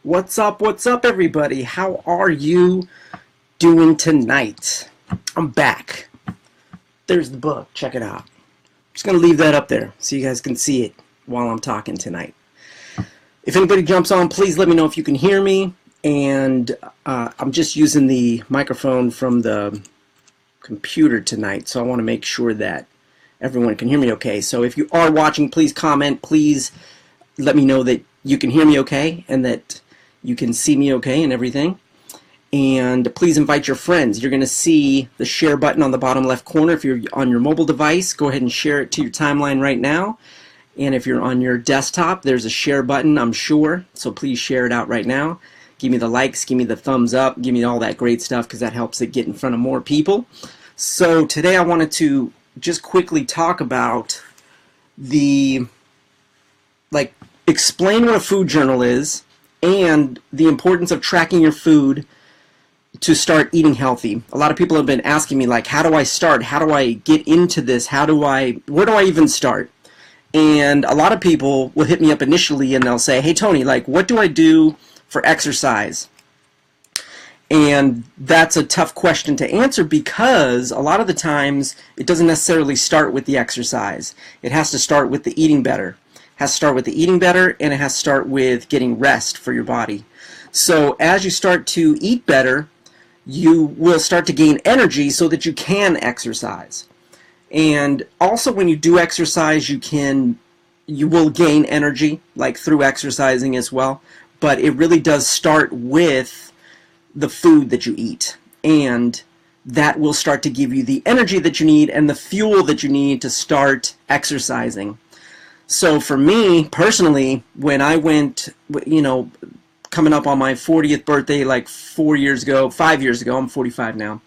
What's up, everybody? How are you doing tonight? I'm back. There's the book. Check it out. I'm just going to leave that up there so you guys can see it while I'm talking tonight. If anybody jumps on, please let me know if you can hear me. And I'm just using the microphone from the computer tonight, so I want to make sure that everyone can hear me okay. So if you are watching, please comment. Please let me know that you can hear me okay and that you can see me okay and everything. And please invite your friends. You're going to see the share button on the bottom left corner. If you're on your mobile device, go ahead and share it to your timeline right now. And if you're on your desktop, there's a share button, I'm sure. So please share it out right now. Give me the likes, give me the thumbs up, give me all that great stuff because that helps it get in front of more people. So today I wanted to just quickly talk about explain what a food journal is and the importance of tracking your food to start eating healthy. A lot of people have been asking me, like, how do I start? How do I get into this? Where do I even start? And a lot of people will hit me up initially and they'll say, hey, Tony, like, what do I do for exercise? And that's a tough question to answer because a lot of the times it doesn't necessarily start with the exercise. It has to start with the eating better. It has to start with the eating better, and it has to start with getting rest for your body. So as you start to eat better, you will start to gain energy so that you can exercise. And also when you do exercise, you will gain energy, like through exercising as well. But it really does start with the food that you eat, and that will start to give you the energy that you need and the fuel that you need to start exercising. So for me personally, when I went, coming up on my 40th birthday like 5 years ago, I'm 45 now,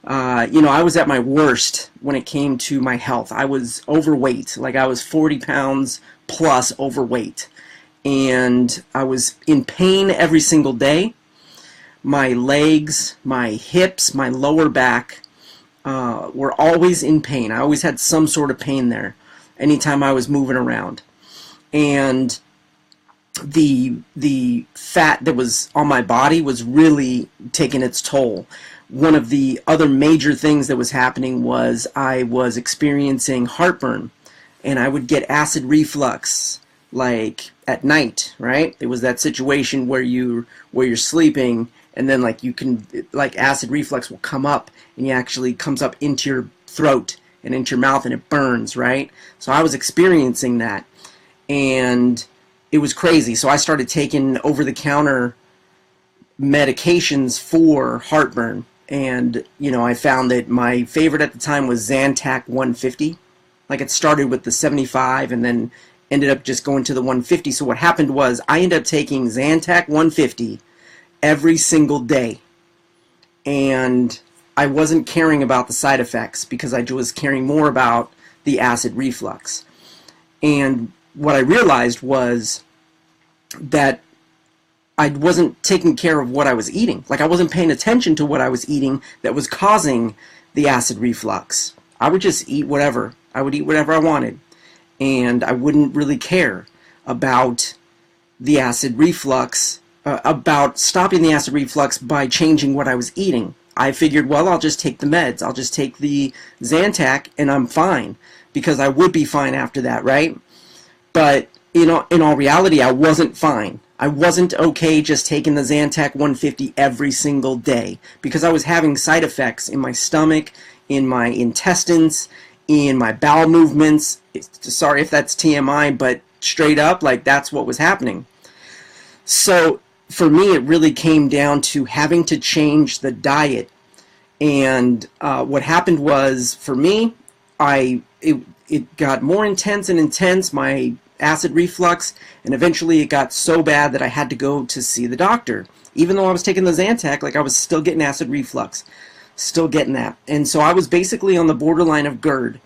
I was at my worst when it came to my health. I was overweight, like I was 40 pounds plus overweight, and I was in pain every single day. My legs, my hips, my lower back were always in pain. I always had some sort of pain there anytime I was moving around. And the fat that was on my body was really taking its toll. One of the other major things that was happening was I was experiencing heartburn, and I would get acid reflux like at night, right? It was that situation where you're sleeping, and then acid reflux will come up, and it actually comes up into your throat and into your mouth, and it burns, right? So I was experiencing that, and it was crazy. So I started taking over-the-counter medications for heartburn, and I found that my favorite at the time was Zantac 150. Like, it started with the 75 and then ended up just going to the 150. So what happened was I ended up taking Zantac 150 every single day, and I wasn't caring about the side effects because I was caring more about the acid reflux. And what I realized was that I wasn't taking care of what I was eating. Like, I wasn't paying attention to what I was eating that was causing the acid reflux. I would just eat whatever. I would eat whatever I wanted, and I wouldn't really care about the acid reflux, about stopping the acid reflux by changing what I was eating. I figured, well, I'll just take the meds. I'll just take the Zantac, and I'm fine, because I would be fine after that, right? But in all reality, I wasn't fine. I wasn't okay just taking the Zantac 150 every single day, because I was having side effects in my stomach, in my intestines, in my bowel movements. Sorry if that's TMI, but straight up, like, that's what was happening. So for me, it really came down to having to change the diet. And what happened was, for me, it got more intense and intense, my acid reflux, and eventually it got so bad that I had to go to see the doctor. Even though I was taking the Zantac, like, I was still getting acid reflux, still getting that. And so I was basically on the borderline of GERD,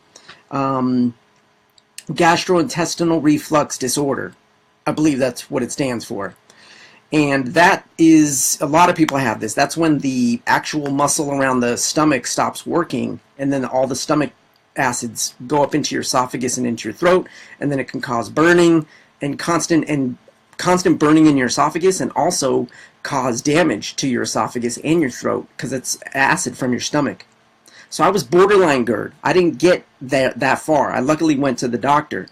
gastrointestinal reflux disorder. I believe that's what it stands for. And that is, a lot of people have this. That's when the actual muscle around the stomach stops working, and then all the stomach acids go up into your esophagus and into your throat, and then it can cause burning and constant and constant burning in your esophagus and also cause damage to your esophagus and your throat because it's acid from your stomach. So I was borderline GERD. I didn't get that far. I luckily went to the doctor.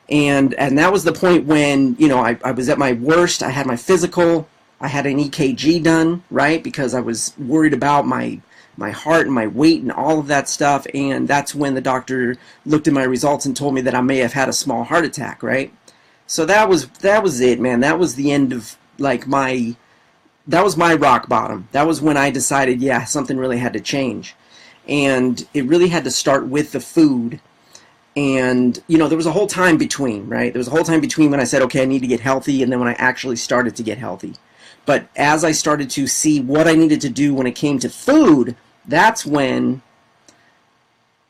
And that was the point when, you know, I was at my worst. I had my physical. I had an EKG done, right, because I was worried about my heart and my weight and all of that stuff. And that's when the doctor looked at my results and told me that I may have had a small heart attack, right? So that was it, man. That was the end of, like, that was my rock bottom. That was when I decided, yeah, something really had to change. And it really had to start with the food. And, you know, there was a whole time between, right? There was a whole time between when I said, okay, I need to get healthy, and then when I actually started to get healthy. But as I started to see what I needed to do when it came to food, that's when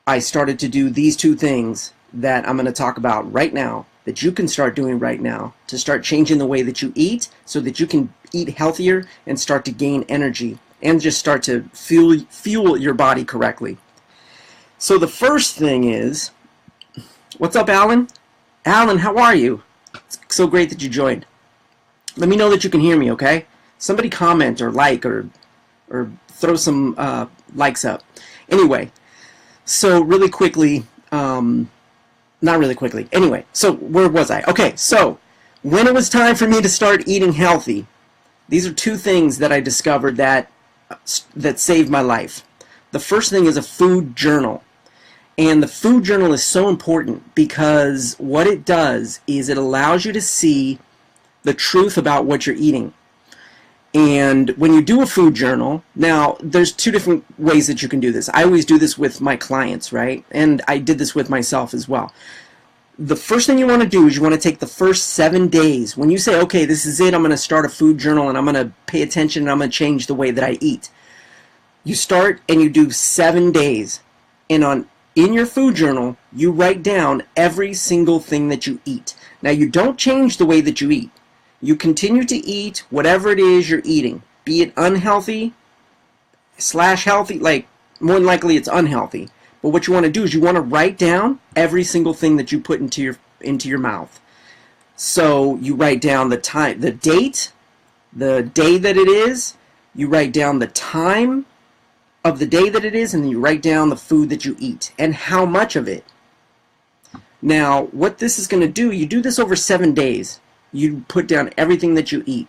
I started to do these two things that I'm going to talk about right now, that you can start doing right now to start changing the way that you eat so that you can eat healthier and start to gain energy and just start to fuel your body correctly. So the first thing is, what's up, Alan? Alan, how are you? It's so great that you joined. Let me know that you can hear me, okay? Somebody comment or like or throw some likes up. Anyway, so really quickly, not really quickly. Anyway, so where was I? Okay, so when it was time for me to start eating healthy, these are two things that I discovered that saved my life. The first thing is a food journal. And the food journal is so important because what it does is it allows you to see the truth about what you're eating. And when you do a food journal, now there's two different ways that you can do this. I always do this with my clients, right? And I did this with myself as well. The first thing you want to do is you want to take the first 7 days. When you say, okay, this is it, I'm going to start a food journal and I'm going to pay attention and I'm going to change the way that I eat. You start and you do 7 days. And in your food journal, you write down every single thing that you eat. Now, you don't change the way that you eat. You continue to eat whatever it is you're eating, be it unhealthy / healthy, like more than likely it's unhealthy. But what you want to do is you want to write down every single thing that you put into your mouth. So you write down the time, the date, the day that it is, you write down the time of the day that it is, and then you write down the food that you eat and how much of it. Now, what this is going to do, you do this over 7 days. You put down everything that you eat.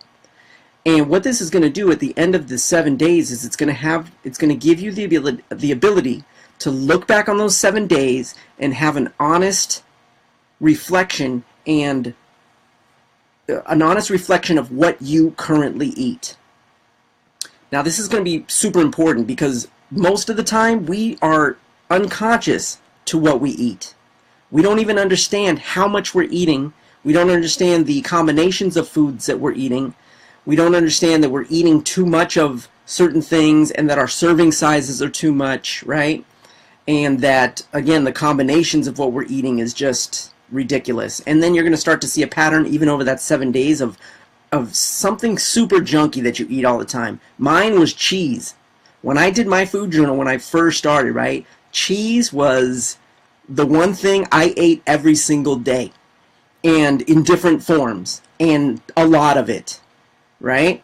And what this is going to do at the end of the 7 days is it's going to give you the ability to look back on those 7 days and have an honest reflection of what you currently eat. Now, this is going to be super important because most of the time we are unconscious to what we eat. We don't even understand how much we're eating. We don't understand the combinations of foods that we're eating. We don't understand that we're eating too much of certain things and that our serving sizes are too much, right? And that, again, the combinations of what we're eating is just ridiculous. And then you're going to start to see a pattern even over that 7 days of something super junky that you eat all the time. Mine was cheese. When I did my food journal when I first started, right, cheese was the one thing I ate every single day. And in different forms. And a lot of it. Right?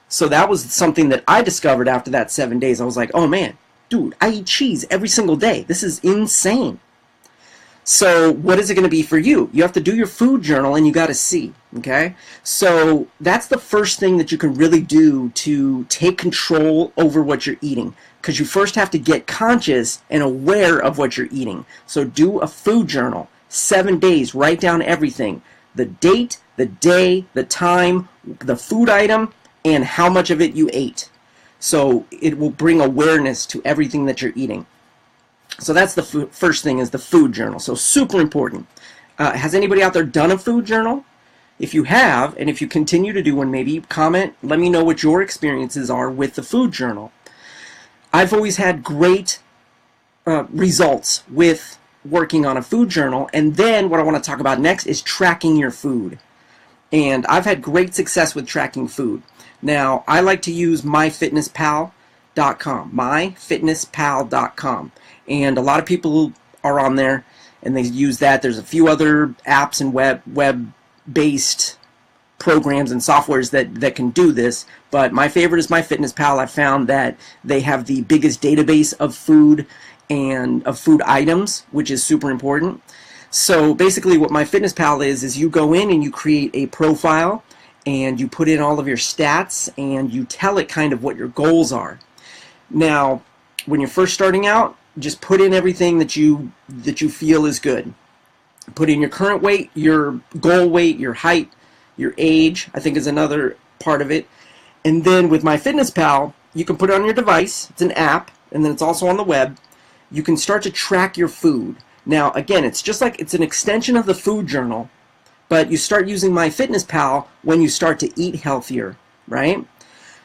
So that was something that I discovered after that 7 days. I was like, oh man, dude, I eat cheese every single day. This is insane. So what is it going to be for you? You have to do your food journal and you got to see. Okay? So that's the first thing that you can really do to take control over what you're eating. Because you first have to get conscious and aware of what you're eating. So do a food journal. 7 days, write down everything. The date, the day, the time, the food item, and how much of it you ate. So it will bring awareness to everything that you're eating. So that's the first thing, is the food journal. So super important. Has anybody out there done a food journal? If you have, and if you continue to do one, maybe comment, let me know what your experiences are with the food journal. I've always had great results with working on a food journal, and then what I want to talk about next is tracking your food. And I've had great success with tracking food. Now, I like to use myfitnesspal.com, and a lot of people are on there and they use that. There's a few other apps and web-based programs and softwares that can do this, but my favorite is MyFitnessPal. I found that they have the biggest database of food and of food items, which is super important. So basically what MyFitnessPal is you go in and you create a profile and you put in all of your stats and you tell it kind of what your goals are. Now, when you're first starting out, just put in everything that you feel is good. Put in your current weight, your goal weight, your height, your age, I think is another part of it. And then with MyFitnessPal, you can put it on your device. It's an app, and then it's also on the web. You can start to track your food. Now, again, it's just like it's an extension of the food journal, but you start using MyFitnessPal when you start to eat healthier, right?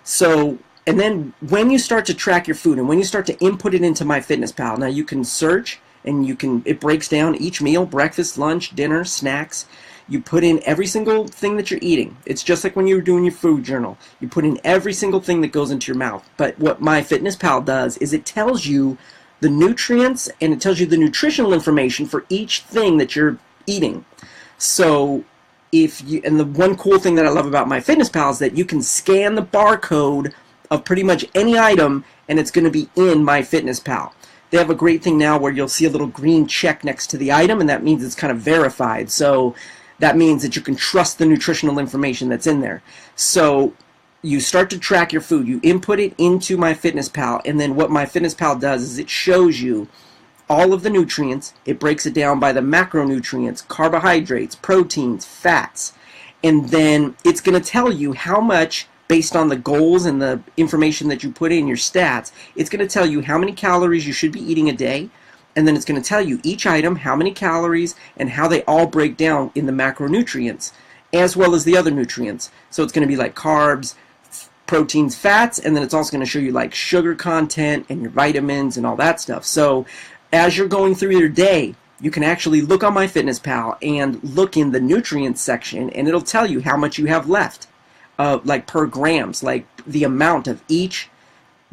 So, and then when you start to track your food and when you start to input it into MyFitnessPal, now you can search and it breaks down each meal, breakfast, lunch, dinner, snacks. You put in every single thing that you're eating. It's just like when you were doing your food journal. You put in every single thing that goes into your mouth. But what MyFitnessPal does is it tells you the nutrients and it tells you the nutritional information for each thing that you're eating. So and the one cool thing that I love about MyFitnessPal is that you can scan the barcode of pretty much any item and it's going to be in MyFitnessPal. They have a great thing now where you'll see a little green check next to the item, and that means it's kind of verified. So that means that you can trust the nutritional information that's in there. So you start to track your food. You input it into MyFitnessPal, and then what MyFitnessPal does is it shows you all of the nutrients. It breaks it down by the macronutrients, carbohydrates, proteins, fats, and then it's going to tell you how much, based on the goals and the information that you put in your stats, it's going to tell you how many calories you should be eating a day, and then it's going to tell you each item, how many calories, and how they all break down in the macronutrients, as well as the other nutrients. So it's going to be like carbs, proteins, fats, and then it's also going to show you like sugar content and your vitamins and all that stuff. So as you're going through your day, you can actually look on MyFitnessPal and look in the nutrients section, and it'll tell you how much you have left. Like per grams, like the amount of each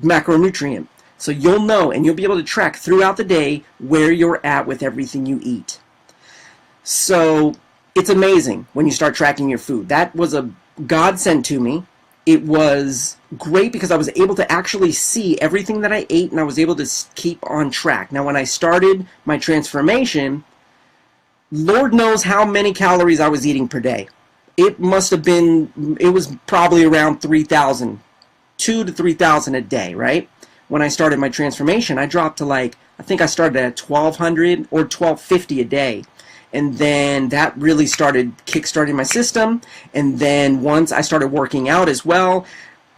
macronutrient. So you'll know and you'll be able to track throughout the day where you're at with everything you eat. So it's amazing when you start tracking your food. That was a godsend to me. It was great because I was able to actually see everything that I ate and I was able to keep on track. Now when I started my transformation, Lord knows how many calories I was eating per day. It must have been, it was probably around 3,000, 2,000 to 3,000 a day, right? When I started my transformation, I dropped to like, I think I started at 1,200 or 1,250 a day. And then that really started kickstarting my system. And then once I started working out as well,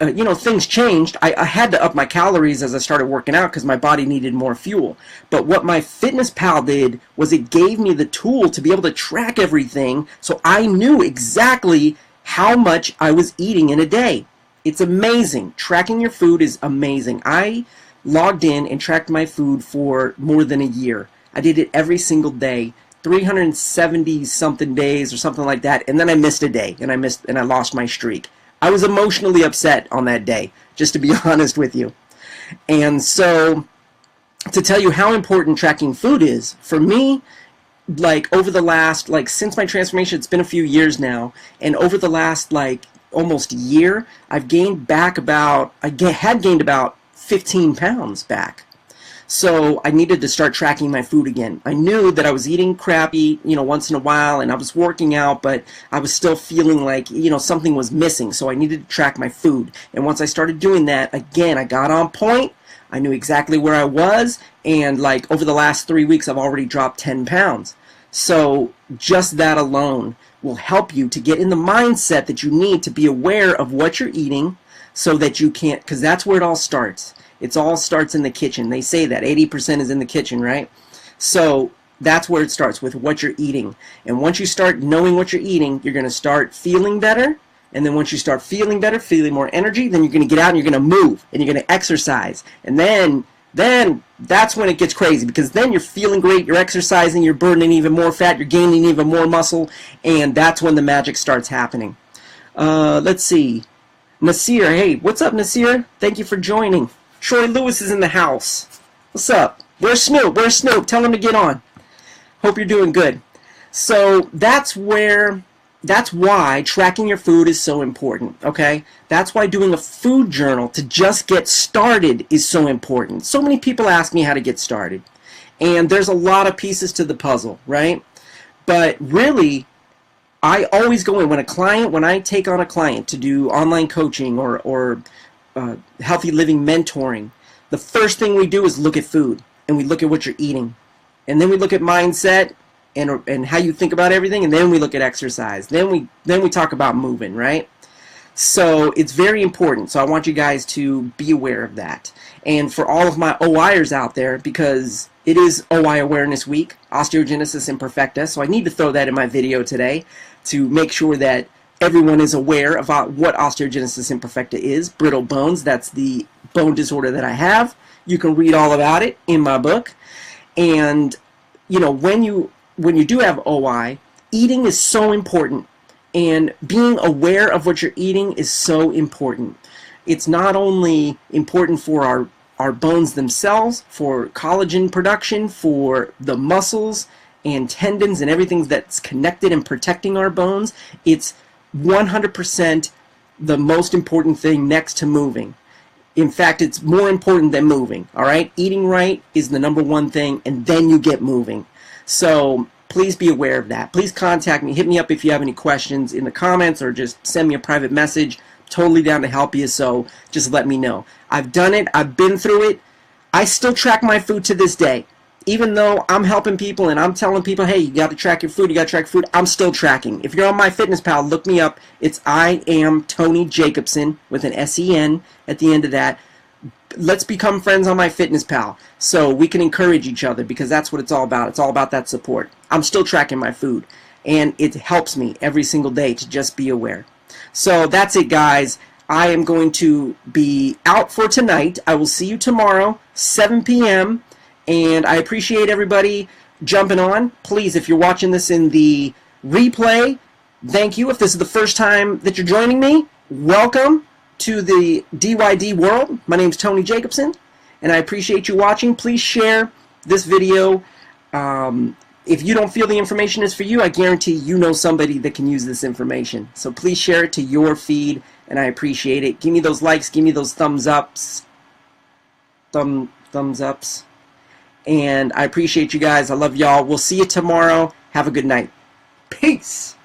you know, things changed. I had to up my calories as I started working out because my body needed more fuel. But what MyFitnessPal did was it gave me the tool to be able to track everything, so I knew exactly how much I was eating in a day. It's amazing. Tracking your food is amazing. I logged in and tracked my food for more than a year. I did it every single day, 370 something days or something like that, and then I missed a day and I lost my streak. I was emotionally upset on that day, just to be honest with you. And so, to tell you how important tracking food is, for me, like over the last, like since my transformation, it's been a few years now, and over the last like almost year, I've gained back about, had gained about 15 pounds back. So I needed to start tracking my food again. I knew that I was eating crappy, you know, once in a while, and I was working out, but I was still feeling like, you know, something was missing. So I needed to track my food. And once I started doing that, again, I got on point. I knew exactly where I was, and like over the last 3 weeks, I've already dropped 10 pounds. So just that alone will help you to get in the mindset that you need to be aware of what you're eating so that you can't, because that's where it all starts. It all starts in the kitchen. They say that 80% is in the kitchen, right? So that's where it starts, with what you're eating. And once you start knowing what you're eating, you're going to start feeling better. And then once you start feeling better, feeling more energy, then you're going to get out and you're going to move and you're going to exercise. And then that's when it gets crazy, because then you're feeling great, you're exercising, you're burning even more fat, you're gaining even more muscle, and that's when the magic starts happening. Let's see. Nasir, hey, what's up, Nasir? Thank you for joining. Troy Lewis is in the house. What's up? Where's Snoop? Where's Snoop? Tell him to get on. Hope you're doing good. So that's where that's why tracking your food is so important, okay? That's why doing a food journal to just get started is so important. So many people ask me how to get started, and there's a lot of pieces to the puzzle, right? But really, I always go in when I take on a client to do online coaching or healthy living mentoring, the first thing we do is look at food, and we look at what you're eating. And then we look at mindset and how you think about everything, and then we look at exercise. Then we talk about moving, right? So it's very important. So I want you guys to be aware of that. And for all of my OIers out there, because it is OI Awareness Week, Osteogenesis Imperfecta, so I need to throw that in my video today to make sure that everyone is aware about what osteogenesis imperfecta is. Brittle bones, that's the bone disorder that I have. You can read all about it in my book. And you know, when you do have OI, eating is so important, and being aware of what you're eating is so important. It's not only important for our bones themselves, for collagen production, for the muscles and tendons and everything that's connected and protecting our bones. It's 100% the most important thing next to moving. In fact, it's more important than moving, all right? Eating right is the number one thing, and then you get moving. So please be aware of that. Please contact me. Hit me up if you have any questions in the comments, or just send me a private message. Totally down to help you, so just let me know. I've done it. I've been through it. I still track my food to this day. Even though I'm helping people and I'm telling people, hey, you got to track your food, you got to track food, I'm still tracking. If you're on MyFitnessPal, look me up. It's I am Tony Jacobsen with an S-E-N at the end of that. Let's become friends on MyFitnessPal so we can encourage each other, because that's what it's all about. It's all about that support. I'm still tracking my food, and it helps me every single day to just be aware. So that's it, guys. I am going to be out for tonight. I will see you tomorrow, 7 p.m., and I appreciate everybody jumping on. Please, if you're watching this in the replay, thank you. If this is the first time that you're joining me, welcome to the DYD world. My name's Tony Jacobsen, and I appreciate you watching. Please share this video. If you don't feel the information is for you, I guarantee you know somebody that can use this information. So please share it to your feed, and I appreciate it. Give me those likes. Give me those thumbs ups. Thumbs ups. And I appreciate you guys. I love y'all. We'll see you tomorrow. Have a good night. Peace.